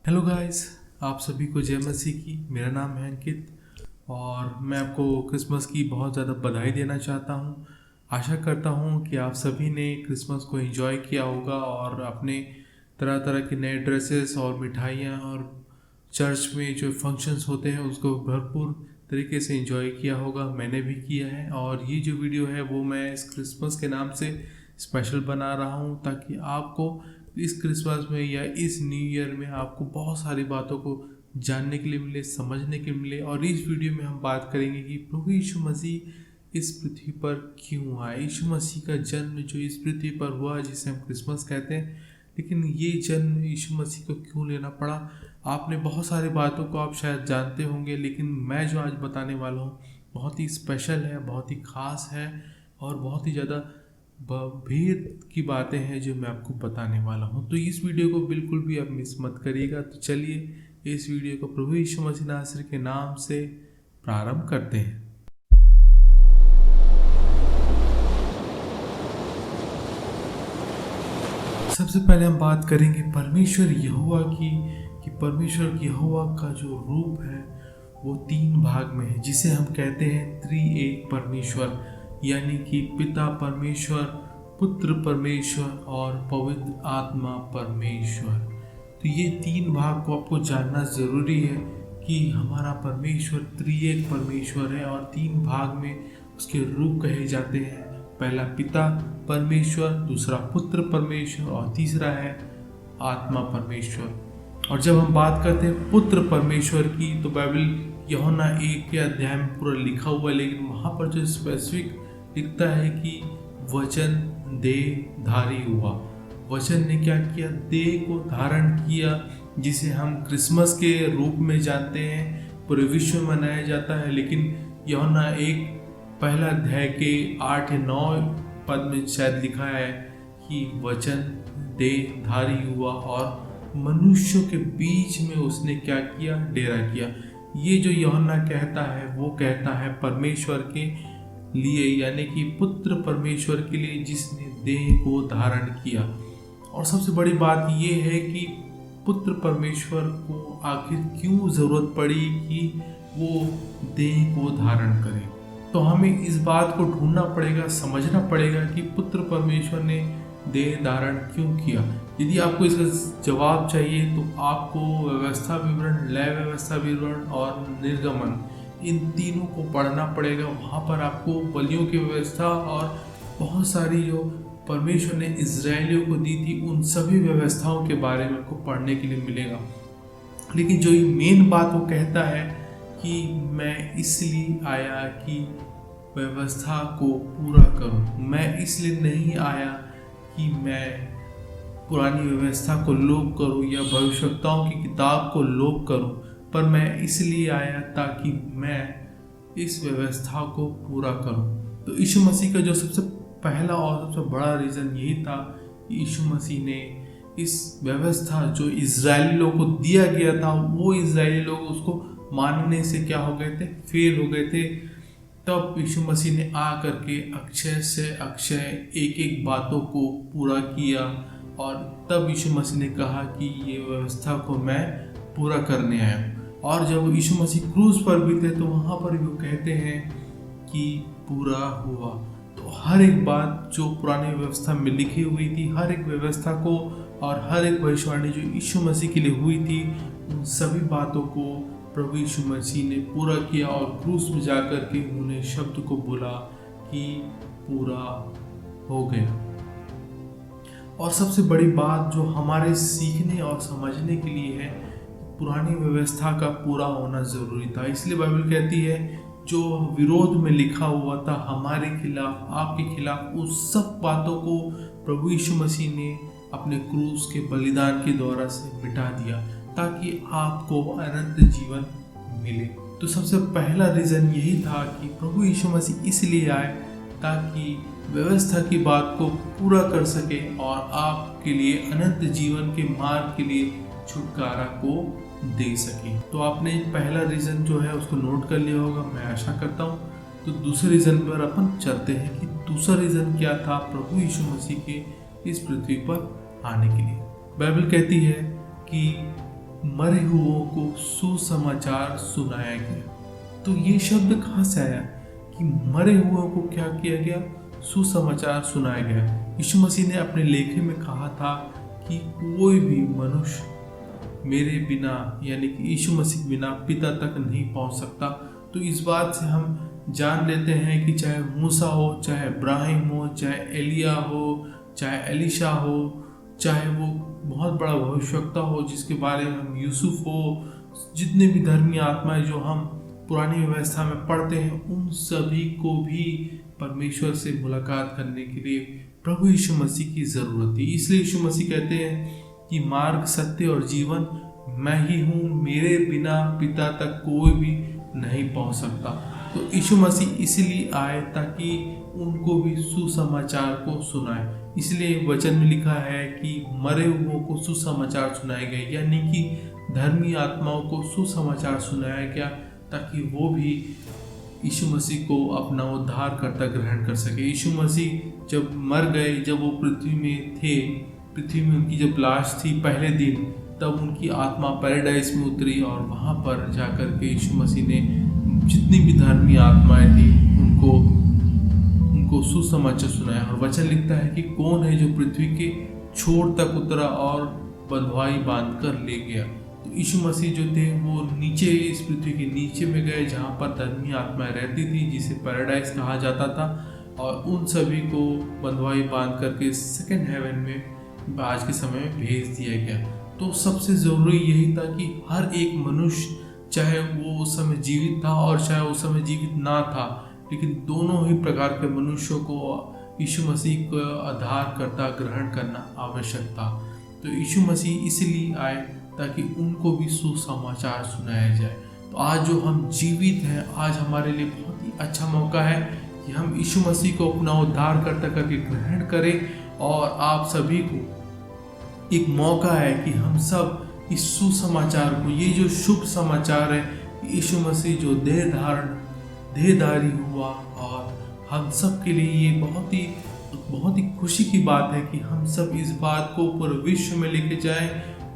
Hello guys, आप सभी को जय मसीह की। मेरा नाम है अंकित और मैं आपको क्रिसमस की बहुत ज़्यादा बधाई देना चाहता हूँ। आशा करता हूँ कि आप सभी ने क्रिसमस को एंजॉय किया होगा और अपने तरह तरह के नए ड्रेसेस और मिठाइयाँ और चर्च में जो फंक्शंस होते हैं उसको भरपूर तरीके से एंजॉय किया होगा। मैंने भी किया है और ये जो वीडियो है वो मैं इस क्रिसमस के नाम से स्पेशल बना रहा हूँ ताकि आपको इस क्रिसमस में या इस न्यू ईयर में आपको बहुत सारी बातों को जानने के लिए मिले, समझने के लिए मिले। और इस वीडियो में हम बात करेंगे कि प्रभु यीशु मसीह इस पृथ्वी पर क्यों आए। यीशु मसीह का जन्म जो इस पृथ्वी पर हुआ जिसे हम क्रिसमस कहते हैं, लेकिन ये जन्म यीशु मसीह को क्यों लेना पड़ा। आपने बहुत सारी बातों को आप शायद जानते होंगे, लेकिन मैं जो आज बताने वाला हूँ बहुत ही स्पेशल है, बहुत ही ख़ास है और बहुत ही ज़्यादा भेद की बातें हैं जो मैं आपको बताने वाला हूँ। तो इस वीडियो को बिल्कुल भी आप मिस मत करिएगा। तो चलिए इस वीडियो को प्रभु यीशु मसीह नासरी के नाम से प्रारंभ करते हैं। सबसे पहले हम बात करेंगे परमेश्वर यहोवा की, कि परमेश्वर यहोवा का जो रूप है वो 3 भाग में है, जिसे हम कहते हैं त्रिएक परमेश्वर, यानी कि पिता परमेश्वर, पुत्र परमेश्वर और पवित्र आत्मा परमेश्वर। तो ये 3 भाग को आपको जानना ज़रूरी है कि हमारा परमेश्वर त्रिएक परमेश्वर है और 3 भाग में उसके रूप कहे जाते हैं। पहला पिता परमेश्वर, दूसरा पुत्र परमेश्वर और तीसरा है आत्मा परमेश्वर। और जब हम बात करते हैं पुत्र परमेश्वर की, तो बाइबल यूहन्ना 1 के अध्याय में पूरा लिखा हुआ है, लेकिन वहाँ पर जो स्पेसिफिक लिखता है कि वचन देहधारी हुआ। वचन ने क्या किया? देह को धारण किया, जिसे हम क्रिसमस के रूप में जानते हैं, पूरे विश्व में मनाया जाता है। लेकिन यूहन्ना 1 पहला अध्याय के 8 या 9 पद में शायद लिखा है कि वचन देहधारी हुआ और मनुष्यों के बीच में उसने क्या किया? डेरा किया। ये जो यूहन्ना कहता है वो कहता है परमेश्वर के लिए, यानी कि पुत्र परमेश्वर के लिए जिसने देह को धारण किया। और सबसे बड़ी बात ये है कि पुत्र परमेश्वर को आखिर क्यों ज़रूरत पड़ी कि वो देह को धारण करे। तो हमें इस बात को ढूंढना पड़ेगा, समझना पड़ेगा कि पुत्र परमेश्वर ने देह धारण क्यों किया। यदि आपको इसका जवाब चाहिए तो आपको व्यवस्था विवरण, लय व्यवस्था विवरण और निर्गमन, इन तीनों को पढ़ना पड़ेगा। वहाँ पर आपको बलियों की व्यवस्था और बहुत सारी जो परमेश्वर ने इजरायलियों को दी थी उन सभी व्यवस्थाओं के बारे में आपको पढ़ने के लिए मिलेगा। लेकिन जो ये मेन बात वो कहता है कि मैं इसलिए आया कि व्यवस्था को पूरा करूं। मैं इसलिए नहीं आया कि मैं पुरानी व्यवस्था को लोप करूं या भविष्यवक्ताओं की किताब को लोप करूं, पर मैं इसलिए आया ताकि मैं इस व्यवस्था को पूरा करूं। तो यीशु मसीह का जो सबसे पहला और सबसे बड़ा रीज़न यही था कि यीशु मसीह ने इस व्यवस्था जो इजरायली लोगों को दिया गया था, वो इजरायली लोग उसको मानने से क्या हो गए थे? फेल हो गए थे। तब यीशु मसीह ने आ करके अक्षय से अक्षय एक एक बातों को पूरा किया और तब यीशु मसीह ने कहा कि ये व्यवस्था को मैं पूरा करने आया हूँ। और जब यीशु मसीह क्रूज पर भी थे तो वहाँ पर भी वो कहते हैं कि पूरा हुआ। तो हर एक बात जो पुरानी व्यवस्था में लिखी हुई थी, हर एक व्यवस्था को और हर एक भविष्यवाणी जो यीशु मसीह के लिए हुई थी, उन सभी बातों को प्रभु यीशु मसीह ने पूरा किया और क्रूस में जाकर के उन्होंने शब्द को बोला कि पूरा हो गया। और सबसे बड़ी बात जो हमारे सीखने और समझने के लिए है, पुरानी व्यवस्था का पूरा होना जरूरी था। इसलिए बाइबल कहती है जो विरोध में लिखा हुआ था हमारे खिलाफ, आपके खिलाफ, उस सब बातों को प्रभु यीशु मसीह ने अपने क्रूस के बलिदान के द्वारा से मिटा दिया ताकि आपको अनंत जीवन मिले। तो सबसे पहला रीज़न यही था कि प्रभु यीशु मसीह इसलिए आए ताकि व्यवस्था की बात को पूरा कर सके और आपके लिए अनंत जीवन के मार्ग के लिए छुटकारा को दे सके। तो आपने पहला रीज़न जो है उसको नोट कर लिया होगा, मैं आशा करता हूँ। तो दूसरे रीज़न पर अपन चलते हैं कि दूसरा रीज़न क्या था प्रभु यीशु मसीह के इस पृथ्वी पर आने के लिए। बाइबल कहती है कि मरे हुओं को सुसमाचार सुनाया गया। तो ये शब्द कहाँ से आया कि मरे हुओं को क्या किया गया, सुसमाचार सुनाया गया। यीशु मसीह ने अपने लेखे में कहा था कि कोई भी मनुष्य मेरे बिना यानी कि यीशु मसीह बिना पिता तक नहीं पहुंच सकता। तो इस बात से हम जान लेते हैं कि चाहे मूसा हो, चाहे इब्राहिम हो, चाहे एलिया हो, चाहे एलिशा हो, चाहे वो बहुत बड़ा भविष्यवक्ता हो जिसके बारे में हम यूसुफ हो, जितने भी धर्मी आत्माएं जो हम पुरानी व्यवस्था में पढ़ते हैं, उन सभी को भी परमेश्वर से मुलाकात करने के लिए प्रभु यीशु मसीह की ज़रूरत थी। इसलिए यीशु मसीह कहते हैं कि मार्ग, सत्य और जीवन मैं ही हूँ, मेरे बिना पिता तक कोई भी नहीं पहुँच सकता। तो यीशु मसीह इसलिए आए ताकि उनको भी सुसमाचार को सुनाए। इसलिए वचन में लिखा है कि मरे हुओं को सुसमाचार सुनाए गए, यानी कि धर्मी आत्माओं को सुसमाचार सुनाया गया ताकि वो भी यीशु मसीह को अपना उद्धारकर्ता ग्रहण कर सके। यीशु मसीह जब मर गए, जब वो पृथ्वी में थे, पृथ्वी में उनकी जब लाश थी पहले दिन, तब उनकी आत्मा पैराडाइज में उतरी और वहाँ पर जाकर के यीशु मसीह ने जितनी भी धर्मी आत्माएं थी उनको सुसमाचार सुनाया। और वचन लिखता है कि कौन है जो पृथ्वी के छोर तक उतरा और बंधुआई बांध कर ले गया। तो यीशु मसीह जो थे वो नीचे, इस पृथ्वी के नीचे में गए जहाँ पर धर्मी आत्माएं रहती थी, जिसे पैराडाइज कहा जाता था, और उन सभी को बंधुआई बांध करके सेकंड हेवन में आज के समय में भेज दिया गया। तो सबसे ज़रूरी यही था कि हर एक मनुष्य, चाहे वो उस समय जीवित था और चाहे उस समय जीवित ना था, लेकिन दोनों ही प्रकार के मनुष्यों को यीशु मसीह का आधारकर्ता ग्रहण करना आवश्यक था। तो यीशु मसीह इसलिए आए ताकि उनको भी सुसमाचार सुनाया जाए। तो आज जो हम जीवित हैं, आज हमारे लिए बहुत ही अच्छा मौका है कि हम यीशु मसीह को अपना उद्धारकर्ता करके ग्रहण करें, और आप सभी को एक मौका है कि हम सब इस सुसमाचार को, ये जो शुभ समाचार है, यीशु मसीह जो देहधारी हुआ, और हम सब के लिए ये बहुत ही खुशी की बात है कि हम सब इस बात को पूरे विश्व में लेके जाएं,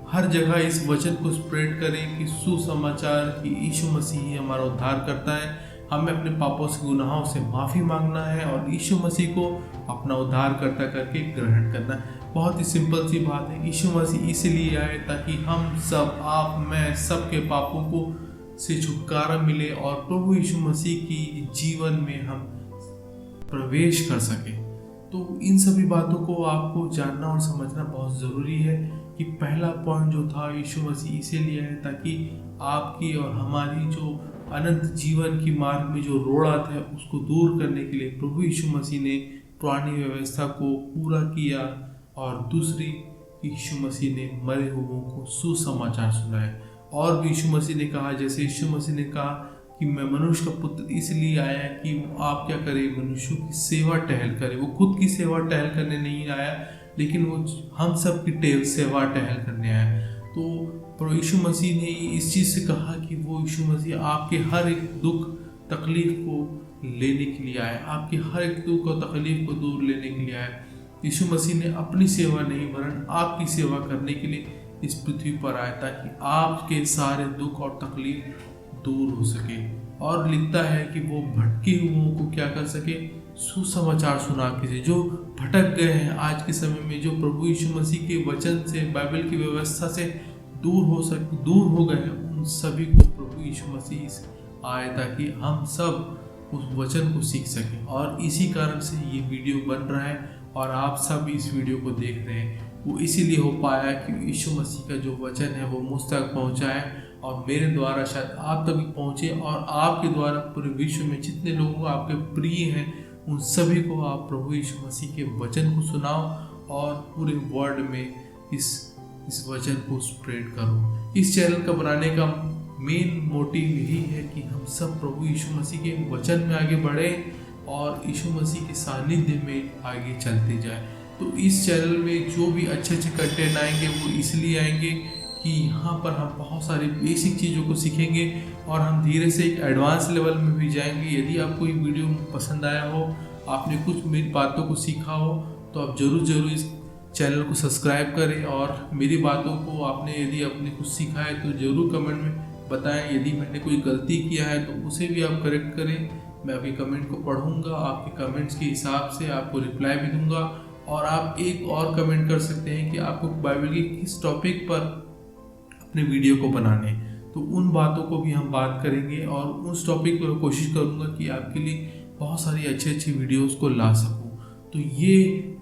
हर जगह इस वचन को स्प्रेड करें कि सुसमाचार कि यीशु मसीह ही हमारा उद्धार करता है। हमें अपने पापों से, गुनाहों से माफ़ी मांगना है और यीशु मसीह को अपना उद्धारकर्ता करके ग्रहण करना है। बहुत ही सिंपल सी बात है। यीशु मसीह इसलिए आए ताकि हम सब, आप, मैं, सबके पापों को से छुटकारा मिले और प्रभु यीशु मसीह की जीवन में हम प्रवेश कर सके। तो इन सभी बातों को आपको जानना और समझना बहुत ज़रूरी है कि पहला पॉइंट जो था, यीशु मसीह इसीलिए आए ताकि आपकी और हमारी जो अनंत जीवन की मार्ग में जो रोड़ा था उसको दूर करने के लिए प्रभु यीशु मसीह ने पुरानी व्यवस्था को पूरा किया, और दूसरी यीशु मसीह ने मरे हुओं को सुसमाचार सुनाया। और भी यीशु मसीह ने कहा, जैसे यीशु मसीह ने कहा कि मैं मनुष्य का पुत्र इसलिए आया कि आप क्या करें, मनुष्यों की सेवा टहल करें। वो खुद की सेवा टहल करने नहीं आया, लेकिन वो हम सब की सेवा टहल करने आया। तो प्रभु यीशु मसीह ने इस चीज़ से कहा कि वो यीशु मसीह आपके हर एक दुख तकलीफ को लेने के लिए आया, आपके हर एक दुख और तकलीफ को दूर लेने के लिए आया। यीशु मसीह ने अपनी सेवा नहीं वरन आपकी सेवा करने के लिए इस पृथ्वी पर आया ताकि आपके सारे दुख और तकलीफ दूर हो सके। और लिखता है कि वो भटके हुओं को क्या कर सके, सुसमाचार सुना के, जो भटक गए हैं आज के समय में, जो प्रभु यीशु मसीह के वचन से, बाइबल की व्यवस्था से दूर हो गए हैं, उन सभी को प्रभु यीशु मसीह आए ताकि हम सब उस वचन को सीख सकें। और इसी कारण से ये वीडियो बन रहा है और आप सब इस वीडियो को देख रहे हैं। वो इसीलिए हो पाया कि यीशु मसीह का जो वचन है वो मुझ तक पहुँचा है, और मेरे द्वारा शायद आप तक पहुँचे, और आपके द्वारा पूरे विश्व में जितने लोग आपके प्रिय हैं उन सभी को आप प्रभु यीशु मसीह के वचन को सुनाओ और पूरे वर्ल्ड में इस वचन को स्प्रेड करो। इस चैनल का बनाने का मेन मोटिव यही है कि हम सब प्रभु यीशु मसीह के वचन में आगे बढ़ें और यीशु मसीह के सानिध्य में आगे चलते जाए। तो इस चैनल में जो भी अच्छे कंटेंट आएंगे वो इसलिए आएंगे कि यहाँ पर हम बहुत सारी बेसिक चीज़ों को सीखेंगे और हम धीरे से एक एडवांस लेवल में भी जाएंगे। यदि आपको ये वीडियो पसंद आया हो, आपने कुछ मेरी बातों को सीखा हो, तो आप ज़रूर इस चैनल को सब्सक्राइब करें और मेरी बातों को आपने यदि अपने कुछ सीखा है तो ज़रूर कमेंट में बताएं। यदि मैंने कोई गलती किया है तो उसे भी आप करेक्ट करें। मैं आपके कमेंट को पढ़ूंगा, आपके कमेंट्स के हिसाब से आपको रिप्लाई भी दूंगा। और आप एक और कमेंट कर सकते हैं कि आपको बाइबल के किस टॉपिक पर अपने वीडियो को बनाने, तो उन बातों को भी हम बात करेंगे और उस टॉपिक पर कोशिश करूंगा कि आपके लिए बहुत सारी अच्छी अच्छी वीडियोस को ला सकूं। तो ये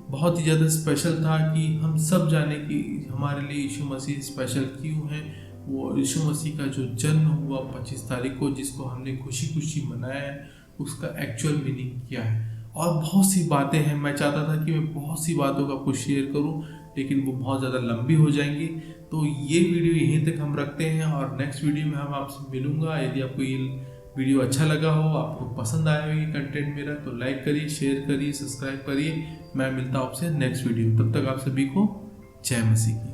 बहुत ही ज़्यादा स्पेशल था कि हम सब जाने कि हमारे लिए यीशु मसीह स्पेशल क्यों है। वो यीशु मसीह का जो जन्म हुआ 25 तारीख को, जिसको हमने खुशी खुशी मनाया है, उसका एक्चुअल मीनिंग क्या है। और बहुत सी बातें हैं, मैं चाहता था कि मैं बहुत सी बातों का कुछ शेयर करूं, लेकिन वो बहुत ज़्यादा लंबी हो जाएंगी। तो ये वीडियो यहीं तक हम रखते हैं और नेक्स्ट वीडियो में हम आपसे मिलूंगा। यदि आपको ये वीडियो अच्छा लगा हो, आपको पसंद आया हो ये कंटेंट मेरा, तो लाइक करिए, शेयर करिए, सब्सक्राइब करिए। मैं मिलता हूँ आपसे नेक्स्ट वीडियो। तब तक आप सभी को जय मसीह की।